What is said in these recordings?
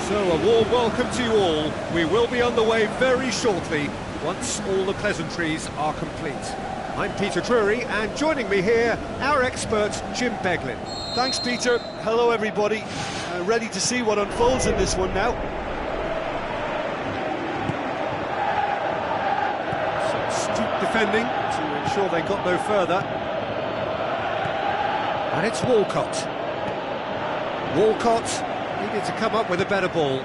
So a warm welcome to you all. We will be on the way very shortly, once all the pleasantries are complete. I'm Peter Drury, and joining me here, our expert, Jim Beglin. Thanks, Peter. Hello, everybody. Ready to see what unfolds in this one now. Some astute defending to ensure they got no further. And it's Walcott. Walcott needed to come up with a better ball.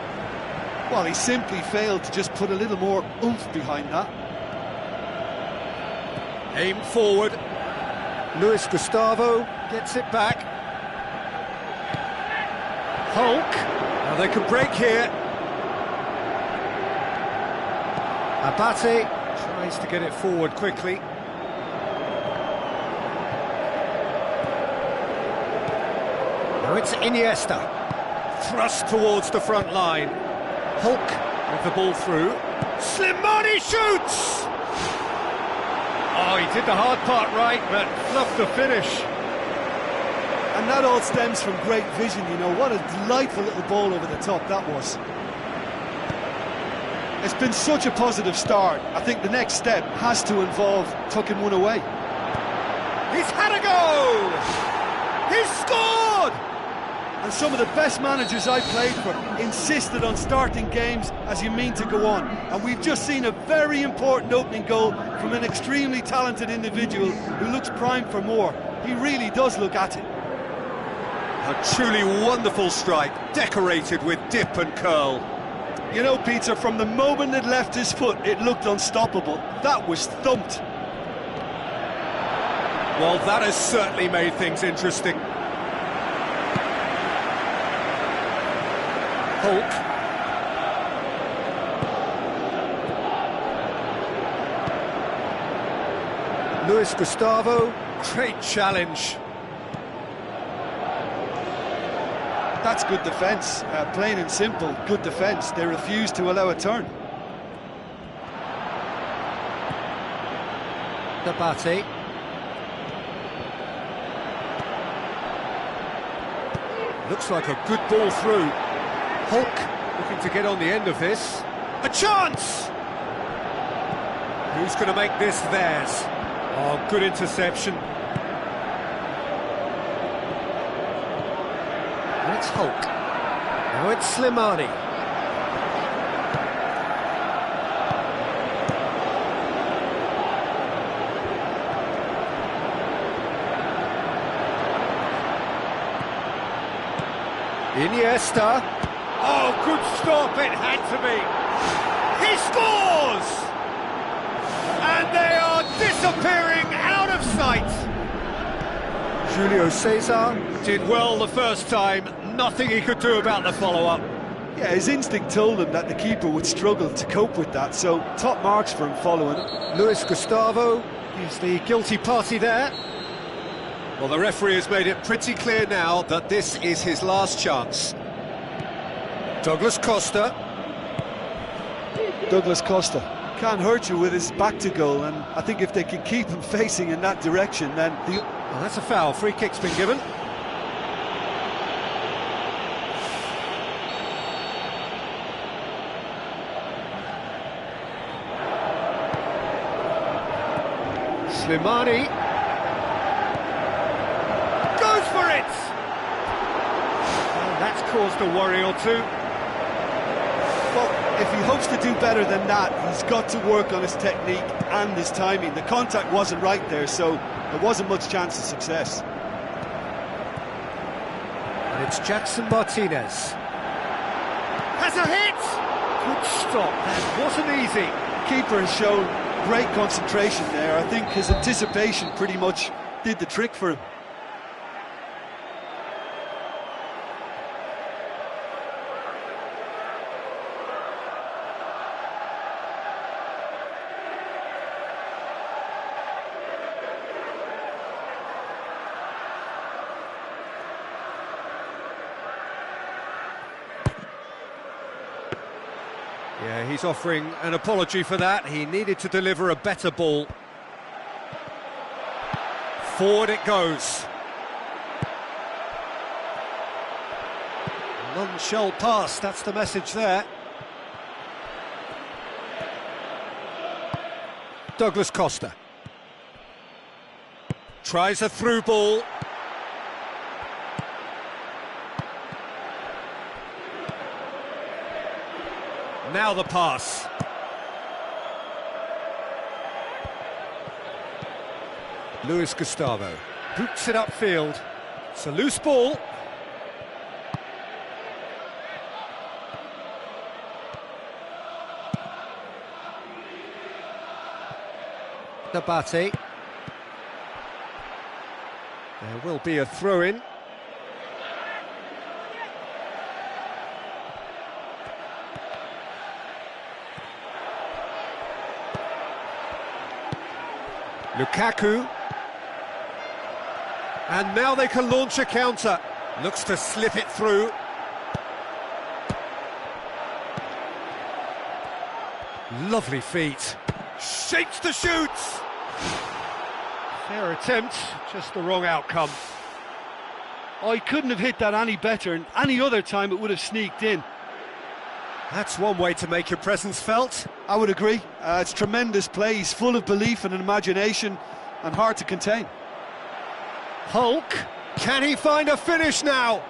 Well, he simply failed to just put a little more oomph behind that. Aim forward. Luis Gustavo gets it back. Hulk. Now they can break here. Abate tries to get it forward quickly. Now it's Iniesta. Thrust towards the front line. Hulk with the ball through. Slimani shoots! Oh, he did the hard part right, but fluffed the finish. And that all stems from great vision, you know. What a delightful little ball over the top that was. It's been such a positive start. I think the next step has to involve tucking one away. He's had a go! He's scored! And some of the best managers I've played for insisted on starting games as you mean to go on. And we've just seen a very important opening goal from an extremely talented individual who looks primed for more. He really does look at it. A truly wonderful strike, decorated with dip and curl. You know, Peter, from the moment it left his foot, it looked unstoppable. That was thumped. Well, that has certainly made things interesting. Hulk. Luis Gustavo, great challenge. That's good defence, plain and simple, good defence. They refused to allow a turn. Nabate. Looks like a good ball through. Hulk looking to get on the end of this. A chance! Who's going to make this theirs? Oh, good interception. And it's Hulk. Now it's Slimani. Iniesta. Oh, good stop, it had to be. He scores! And they are disappearing out of sight. Julio Cesar did well the first time, nothing he could do about the follow-up. Yeah, his instinct told him that the keeper would struggle to cope with that, so top marks for him following it. Luis Gustavo is the guilty party there. Well, the referee has made it pretty clear now that this is his last chance. Douglas Costa. Douglas Costa can't hurt you with his back to goal, and I think if they can keep him facing in that direction, then the... Well, that's a foul. Free kick's been given. Slimani goes for it! Well, that's caused a worry or two. Well, if he hopes to do better than that, he's got to work on his technique and his timing. The contact wasn't right there, so there wasn't much chance of success. And it's Jackson Martinez. Has a hit! Good stop, that wasn't easy. Keeper has shown great concentration there. I think his anticipation pretty much did the trick for him. Yeah, he's offering an apology for that. He needed to deliver a better ball. Forward it goes. None shall pass, that's the message there. Douglas Costa. Tries a through ball. Now the pass. Luis Gustavo boots it upfield. It's a loose ball. Nabate. There will be a throw-in. Lukaku. And now they can launch a counter. Looks to slip it through. Lovely feet. Shapes to shoot. Fair attempt, just the wrong outcome. Oh, he couldn't have hit that any better, and any other time it would have sneaked in. That's one way to make your presence felt. I would agree. It's tremendous play. He's full of belief and imagination and hard to contain. Hulk, can he find a finish now?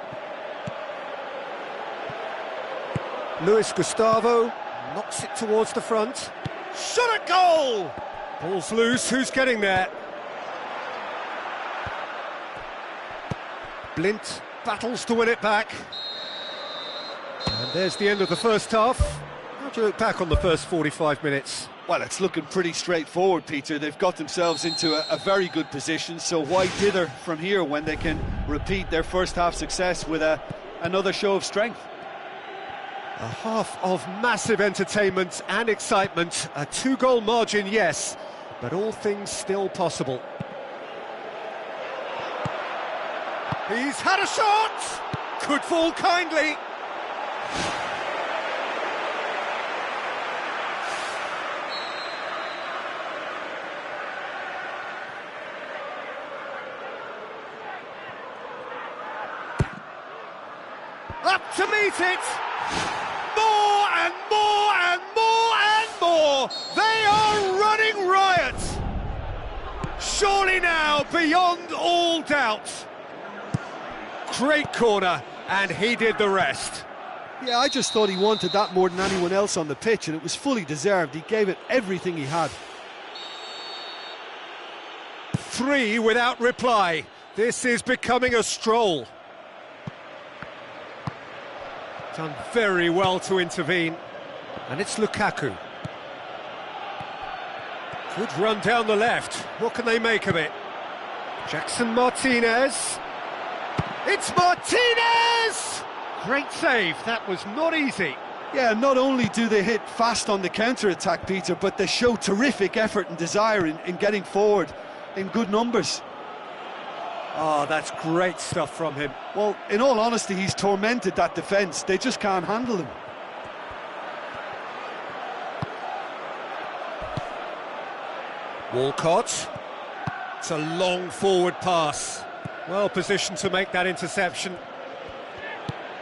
Luis Gustavo knocks it towards the front. Shot at goal! Ball's loose, who's getting there? Blint battles to win it back. And there's the end of the first half. How do you look back on the first 45 minutes? Well, it's looking pretty straightforward, Peter. They've got themselves into a very good position, so why dither from here when they can repeat their first half success with another show of strength? A half of massive entertainment and excitement. A 2-goal margin, yes, but all things still possible. He's had a shot! Could fall kindly. Up to meet it! More and more and more and more! They are running riot! Surely now, beyond all doubt. Great corner, and he did the rest. Yeah, I just thought he wanted that more than anyone else on the pitch, and it was fully deserved. He gave it everything he had. 3 without reply. This is becoming a stroll. Done very well to intervene. And it's Lukaku. Good run down the left. What can they make of it? Jackson Martinez. It's Martinez! Great save. That was not easy. Yeah, not only do they hit fast on the counter-attack, Peter, but they show terrific effort and desire in getting forward in good numbers. Oh, that's great stuff from him. Well, in all honesty, he's tormented that defence. They just can't handle him. Walcott. It's a long forward pass. Well positioned to make that interception.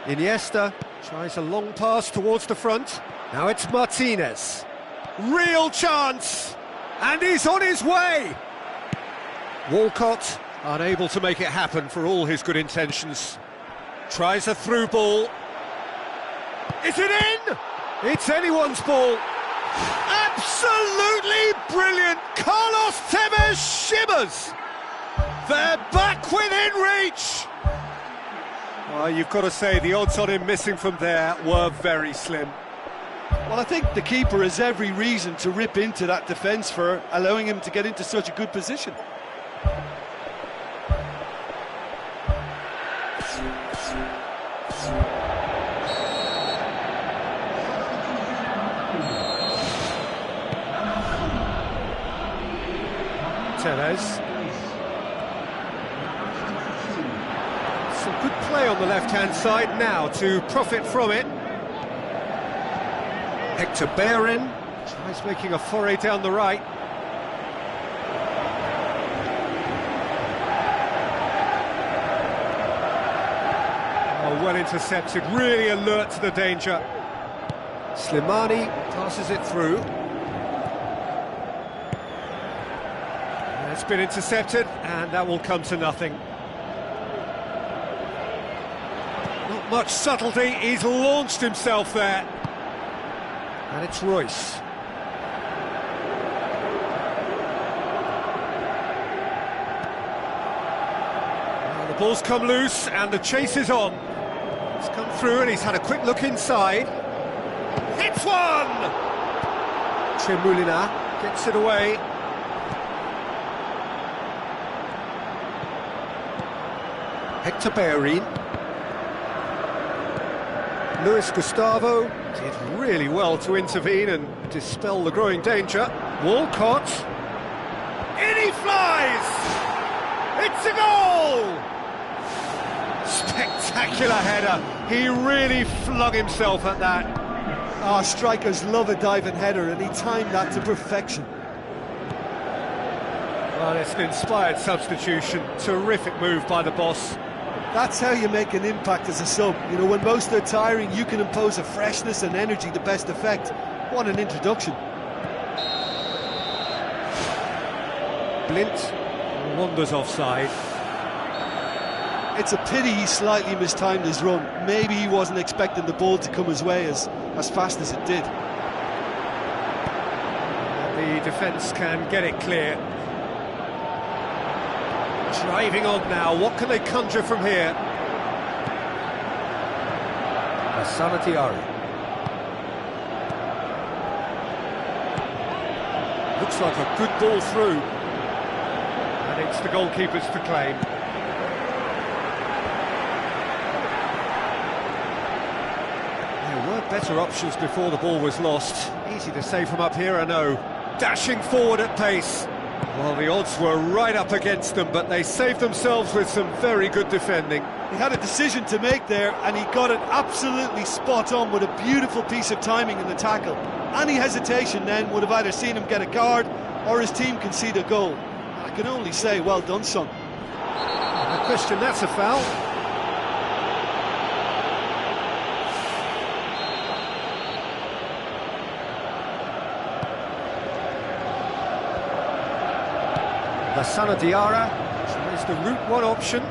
Iniesta tries a long pass towards the front. Now it's Martinez. Real chance! And he's on his way! Walcott unable to make it happen for all his good intentions. Tries a through ball. Is it in? It's anyone's ball. Absolutely brilliant! Carlos Tevez shimmers! They're back within reach! Well, you've got to say the odds on him missing from there were very slim. Well, I think the keeper has every reason to rip into that defence for allowing him to get into such a good position. Tevez. Some good play on the left-hand side now to profit from it. Hector Bellerin tries making a foray down the right. Oh, well intercepted, really alert to the danger. Slimani passes it through. It's been intercepted, and that will come to nothing. Not much subtlety, he's launched himself there. And it's Royce. Now the ball's come loose, and the chase is on. He's come through, and he's had a quick look inside. Hits one! Tremulina gets it away. Hector Bellerin. Luis Gustavo did really well to intervene and dispel the growing danger. Walcott. In he flies! It's a goal! Spectacular header. He really flung himself at that. Ah, strikers love a diving header, and he timed that to perfection. Well, it's an inspired substitution. Terrific move by the boss. That's how you make an impact as a sub. You know, when most are tiring, you can impose a freshness and energy to best effect. What an introduction. Blint wanders offside. It's a pity he slightly mistimed his run. Maybe he wasn't expecting the ball to come his way as fast as it did. The defence can get it clear. Driving on now, what can they conjure from here? Diarra. Looks like a good ball through. And it's the goalkeeper's to claim. There were better options before the ball was lost. Easy to save from up here, I know. Dashing forward at pace. Well, the odds were right up against them, but they saved themselves with some very good defending. He had a decision to make there, and he got it absolutely spot on with a beautiful piece of timing in the tackle. Any hesitation then would have either seen him get a card or his team concede a goal. I can only say, well done, son. No question, that's a foul. Diarra tries the route one option.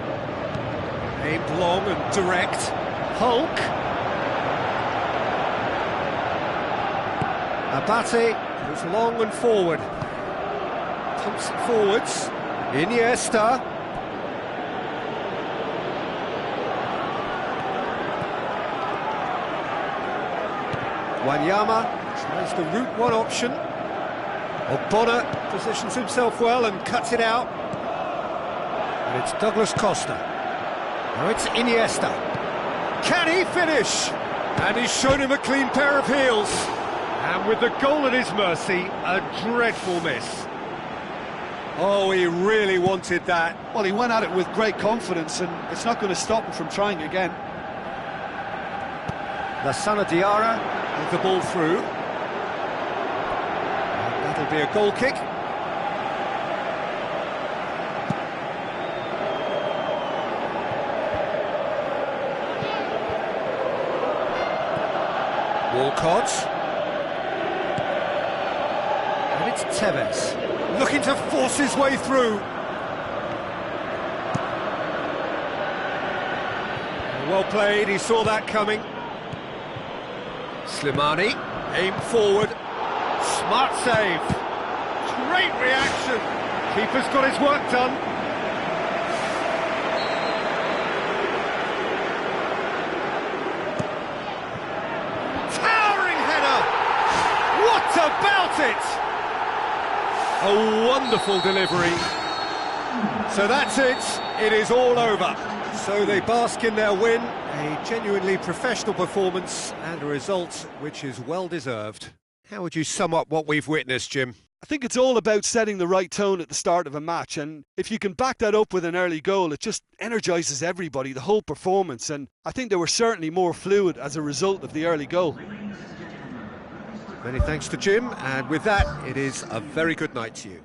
Aimed long and direct. Hulk. Abate goes long and forward. Pumps it forwards. Iniesta. Wanyama tries the route one option. Ogbonna positions himself well and cuts it out. And it's Douglas Costa. Now it's Iniesta. Can he finish? And he's shown him a clean pair of heels. And with the goal at his mercy, a dreadful miss. Oh, he really wanted that. Well, he went at it with great confidence, and it's not going to stop him from trying again. Diarra with the ball through. That'll be a goal kick. Walcott. And it's Tevez, looking to force his way through. Well played, he saw that coming. Slimani, aim forward. Smart save. Great reaction. Keeper's got his work done. Towering header. What about it? A wonderful delivery. So that's it. It is all over. So they bask in their win. A genuinely professional performance and a result which is well deserved. How would you sum up what we've witnessed, Jim? I think it's all about setting the right tone at the start of a match, and if you can back that up with an early goal, it just energises everybody, the whole performance, and I think they were certainly more fluid as a result of the early goal. Many thanks to Jim, and with that, it is a very good night to you.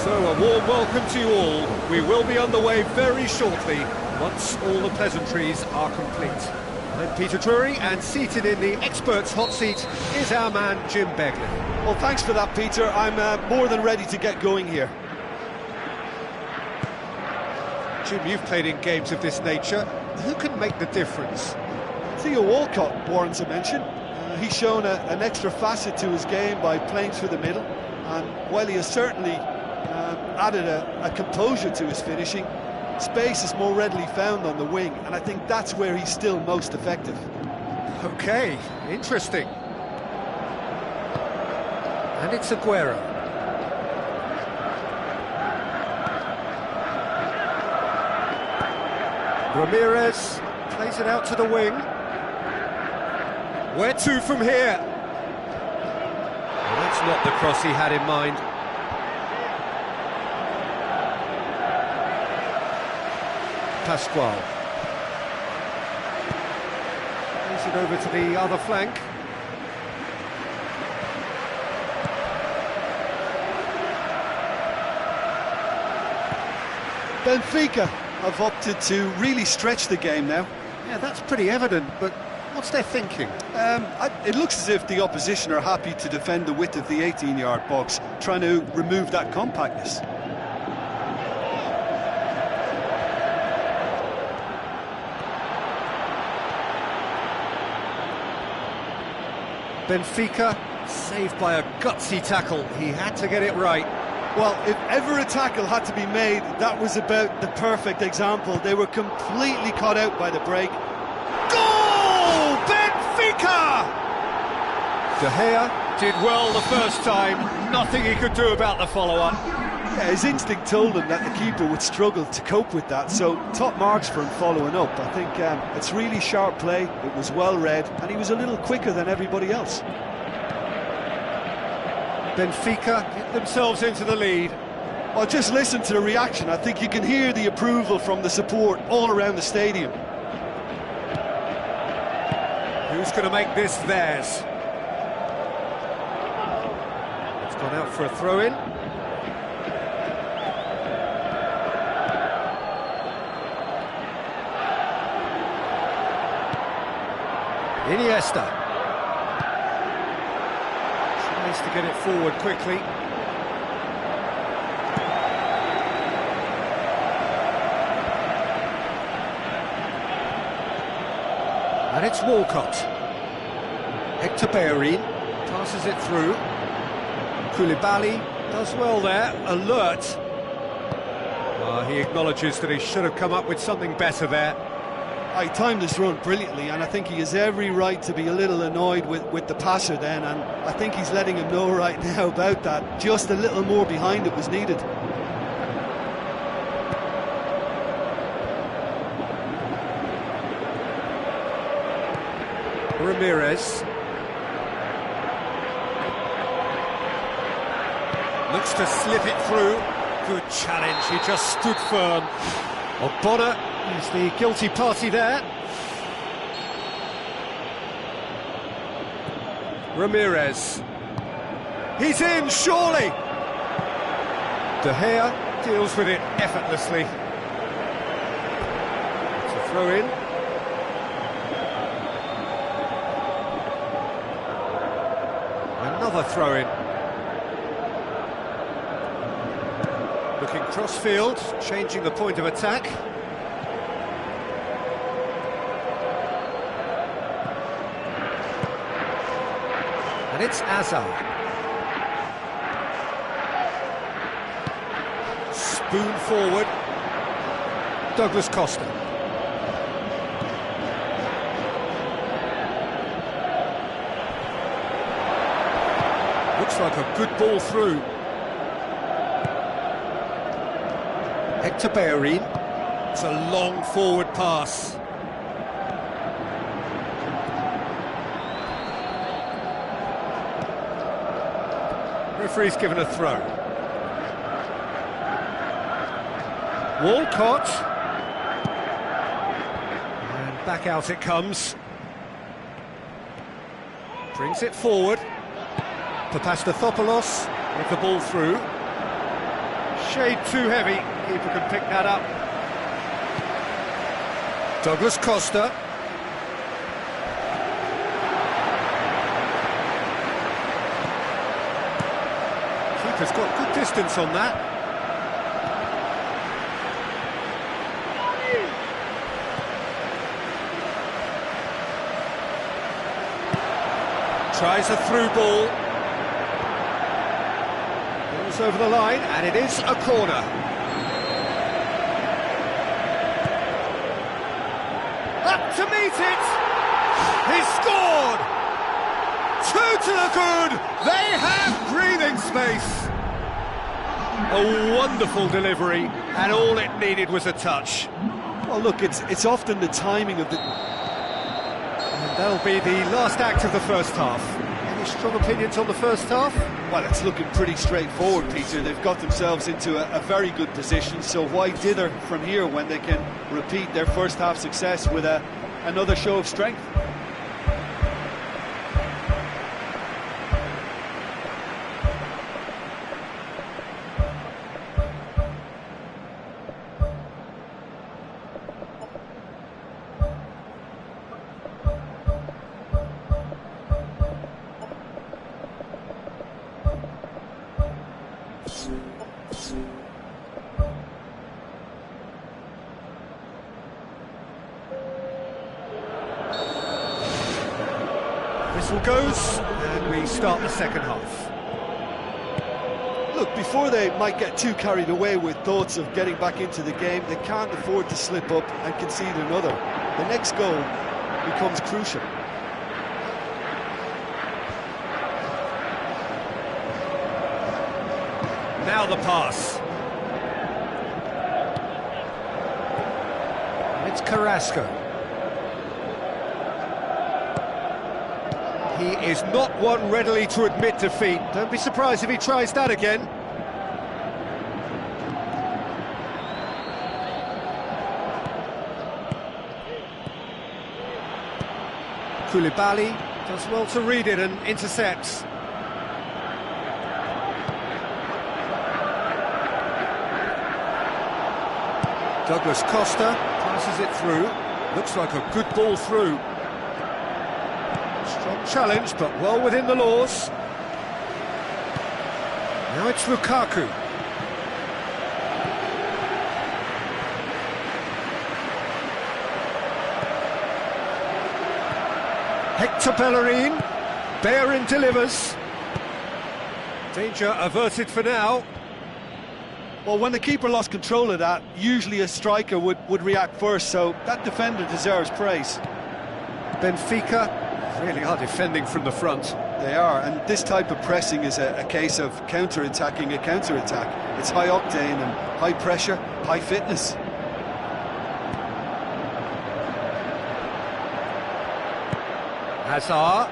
So a warm welcome to you all. We will be underway very shortly, once all the pleasantries are complete. I'm Peter Drury, and seated in the expert's hot seat is our man Jim Begley. Well, thanks for that, Peter. I'm more than ready to get going here. Jim, you've played in games of this nature. Who can make the difference? Theo Walcott warrants a mention. He's shown an extra facet to his game by playing through the middle, and while he has certainly added a composure to his finishing, space is more readily found on the wing, and I think that's where he's still most effective. Okay, interesting. And it's Aguero. Ramirez plays it out to the wing. Where to from here? Well, that's not the cross he had in mind. Pascual. Plays it over to the other flank. Benfica have opted to really stretch the game now. Yeah, that's pretty evident, but what's their thinking? It looks as if the opposition are happy to defend the width of the 18-yard box, trying to remove that compactness. Benfica, saved by a gutsy tackle. He had to get it right. Well, if ever a tackle had to be made, that was about the perfect example. They were completely caught out by the break. Goal! Benfica! De Gea did well the first time. Nothing he could do about the follow-up. Yeah, his instinct told him that the keeper would struggle to cope with that, so top marks for him following up. I think it's really sharp play, it was well read, and he was a little quicker than everybody else. Benfica get themselves into the lead. Well, just listen to the reaction. I think you can hear the approval from the support all around the stadium. Who's going to make this theirs? It's gone out for a throw-in. Iniesta. Tries to get it forward quickly. And it's Walcott. Hector Bellerin passes it through. Koulibaly does well there, alert. He acknowledges that he should have come up with something better there. He timed this run brilliantly, and I think he has every right to be a little annoyed with the passer then, and I think he's letting him know right now about that. Just a little more behind it was needed. Ramirez. Looks to slip it through. Good challenge, he just stood firm. Ogbonna is the guilty party there. Ramirez. He's in, surely! De Gea deals with it effortlessly. It's a throw in. Another throw in. Looking cross-field, changing the point of attack. And it's Hazard. Spoon forward. Douglas Costa. Looks like a good ball through. Hector Bellerin. It's a long forward pass. Referee's given a throw. Walcott. And back out it comes. Brings it forward. Papastathopoulos with the ball through. Shade too heavy, keeper can pick that up. Douglas Costa. Keeper's got good distance on that. Tries a through ball. Ball's over the line, and it is a corner. Up to meet it! He's scored! 2 to the good! They have breathing space! A wonderful delivery, and all it needed was a touch. Well, look, it's often the timing of the... And that'll be the last act of the first half. Any strong opinions on the first half? Well, it's looking pretty straightforward, Peter. They've got themselves into a very good position, so why dither from here when they can repeat their first half success with another show of strength? Whistle goes, and we start the second half. Look, before they might get too carried away with thoughts of getting back into the game, they can't afford to slip up and concede another. The next goal becomes crucial. Now the pass. And it's Carrasco. He is not one readily to admit defeat. Don't be surprised if he tries that again. Koulibaly does well to read it and intercepts. Douglas Costa passes it through. Looks like a good ball through. Strong challenge, but well within the laws. Now it's Lukaku. Hector Bellerin. Bellerin delivers. Danger averted for now. Well, when the keeper lost control of that, usually a striker would react first, so that defender deserves praise. Benfica really are defending from the front. They are, and this type of pressing is a case of counter-attacking a counter-attack. It's high octane and high pressure, high fitness. Hazard.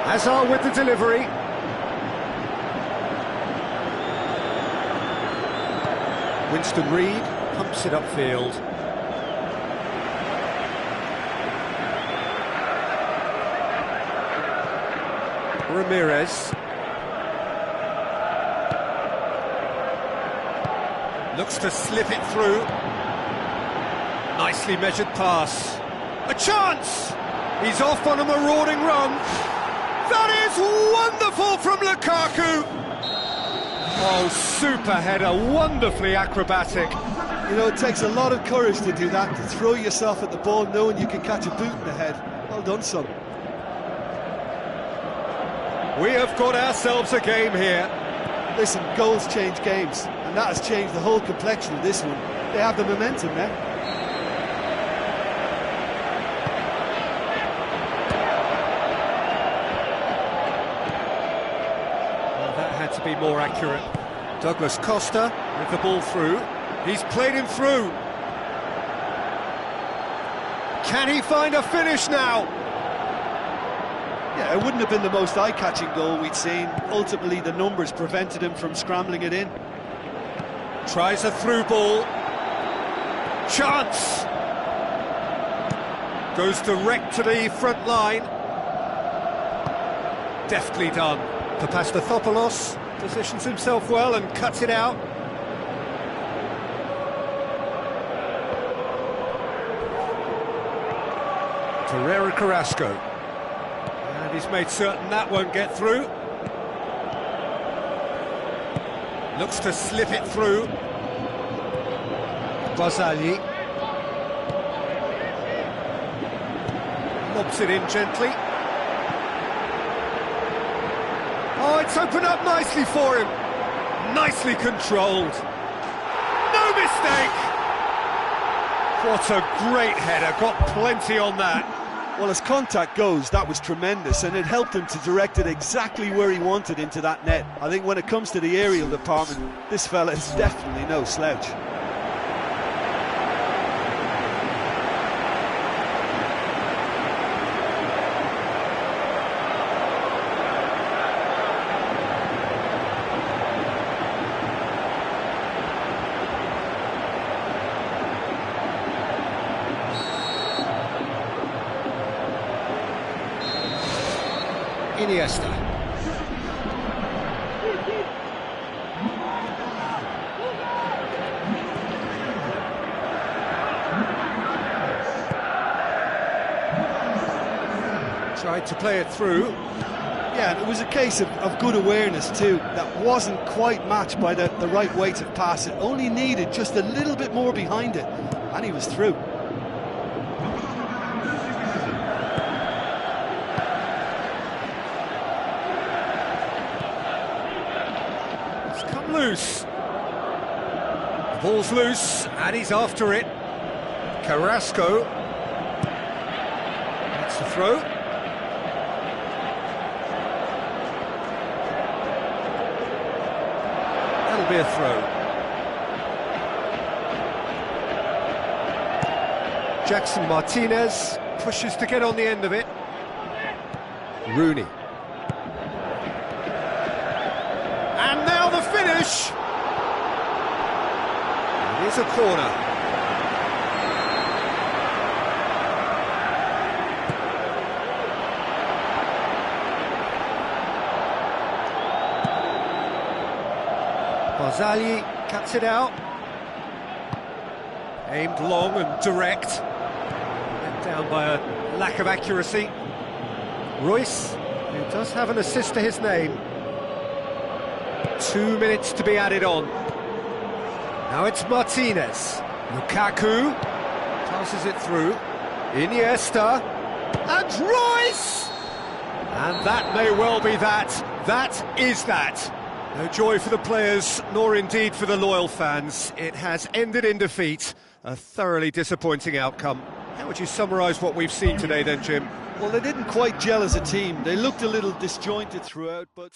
Hazard with the delivery. Winston Reid pumps it upfield. Ramirez. Looks to slip it through. Nicely measured pass. A chance! He's off on a marauding run. That is wonderful from Lukaku! Oh, super header, wonderfully acrobatic. You know, it takes a lot of courage to do that, to throw yourself at the ball knowing you can catch a boot in the head. Well done, son. We have got ourselves a game here. Listen, goals change games, and that has changed the whole complexion of this one. They have the momentum now. Well, that had to be more accurate. Douglas Costa with the ball through. He's played him through. Can he find a finish now? Yeah, it wouldn't have been the most eye-catching goal we'd seen. Ultimately, the numbers prevented him from scrambling it in. Tries a through ball. Chance! Goes direct to the front line. Deftly done. Papastathopoulos positions himself well and cuts it out. Torreira Carrasco. And he's made certain that won't get through. Looks to slip it through. Barzagli. Lobs it in gently. Oh, it's opened up nicely for him. Nicely controlled. No mistake! What a great header, got plenty on that. Well, as contact goes, that was tremendous, and it helped him to direct it exactly where he wanted into that net. I think when it comes to the aerial department, this fella is definitely no slouch. Iniesta. Tried to play it through. Yeah, and it was a case of good awareness too. That wasn't quite matched by the right weight of pass. It only needed just a little bit more behind it, and he was through. Loose. The ball's loose, and he's after it. Carrasco. That's the throw. That'll be a throw. Jackson Martinez pushes to get on the end of it. Rooney. And now the finish! It is a corner. Barzagli cuts it out. Aimed long and direct. And down by a lack of accuracy. Royce, who does have an assist to his name. 2 minutes to be added on. Now it's Martinez. Lukaku passes it through. Iniesta. And Royce! And that may well be that. That is that. No joy for the players, nor indeed for the loyal fans. It has ended in defeat. A thoroughly disappointing outcome. How would you summarise what we've seen today then, Jim? Well, they didn't quite gel as a team. They looked a little disjointed throughout, but